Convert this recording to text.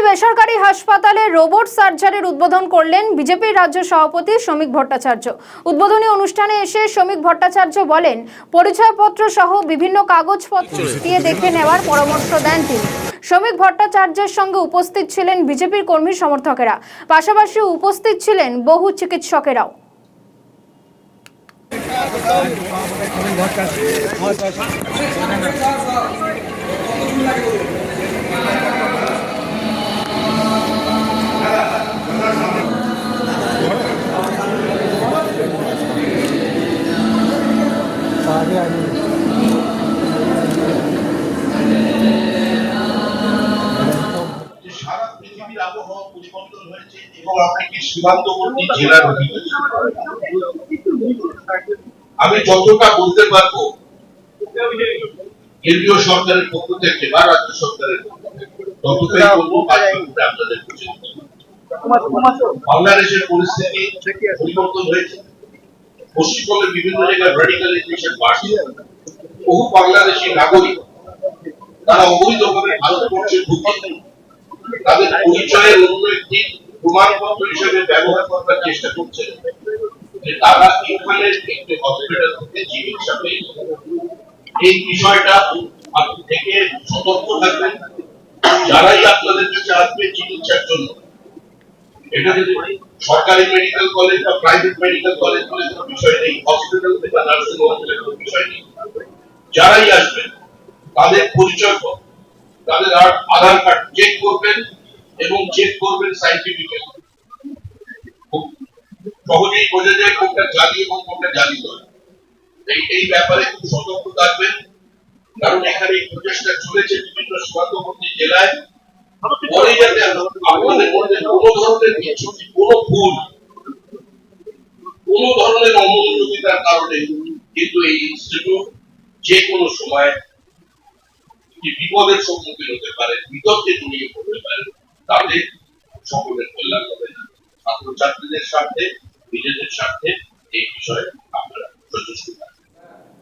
বেসরকারি হাসপাতালে রোবট সার্জারির উদ্বোধন করলেন বিজেপির রাজ্য সভাপতি শ্রমিক ভট্টাচার্য। উদ্বোধনী অনুষ্ঠানে এসে শ্রমিক ভট্টাচার্য বলেন, পরিচয়পত্র সহ বিভিন্ন কাগজপত্র দিয়ে দেখে নেওয়ার পরামর্শ দেন তিনি। শ্রমিক ভট্টাচার্যের সঙ্গে উপস্থিত ছিলেন বিজেপির কর্মী সমর্থকেরা, পাশাপাশি উপস্থিত ছিলেন বহু চিকিৎসকেরাও। সারা পৃথিবীর আবহাওয়া পরিবর্তন হয়েছে এবং আপনাকে সীমান্তবর্তী জেলার অধিকারী আমি যতটা বলতে পারবো কেন্দ্রীয় সরকারের পক্ষ থেকে বা রাজ্য সরকারের পক্ষ থেকে ততটাই বলবো। আপনাদের বাংলাদেশের পরিস্থিতি পরিবর্তন হয়েছে। পশ্চিমবঙ্গের বিভিন্ন জায়গায় রেডিকালাইজেশন বাড়ছে। বহু বাংলাদেশি নাগরিক তারা অবৈধভাবে ভারতবর্ষে ঢুকে তাদের পরিচয়ের অন্য একটি প্রমাণপত্র হিসেবে ব্যবহার করার চেষ্টা করছে যে তারা এখানে একটি হসপিটাল থেকে চিকিৎসা পেয়ে। এই বিষয়টা আপনি থেকে সতর্ক থাকবেন। যারাই আপনাদের কাছে আসবে চিকিৎসার জন্য, এটা যদি সরকারি মেডিকেল কলেজ বা প্রাইভেট মেডিকেল কলেজ বলে কোনো বিষয় নেই, হসপিটাল বা নার্সিং হোমের কোনো বিষয় নেই। যারাই আসবেন তাদের পরিচয় তাদের আধার কার্ড চেক করবেন এবং চেক করবেন সাইন্টিফিক্যালি। সহজেই বোঝা যায় কোনটা জালি এবং কোনটা জালি নয়। এই ব্যাপারে খুব সতর্ক থাকবেন, কারণ এখানে এই প্রচেষ্টা চলেছে বিভিন্ন সীমান্তবর্তী জেলায়। পরে যাতে আপনাদের মধ্যে কোনো ধরনের কিছু কোনো ভুল কোনো ধরনের অমনোযোগিতার কারণে কিন্তু এই ইনস্টিটিউট যে কোনো সময় বিপদের সম্মুখীন হতে পারে, বিতর্কে জড়িয়ে পড়তে পারে, তাদের সকলের কল্যাণ হবে না। ছাত্রছাত্রীদের স্বার্থে, নিজেদের স্বার্থে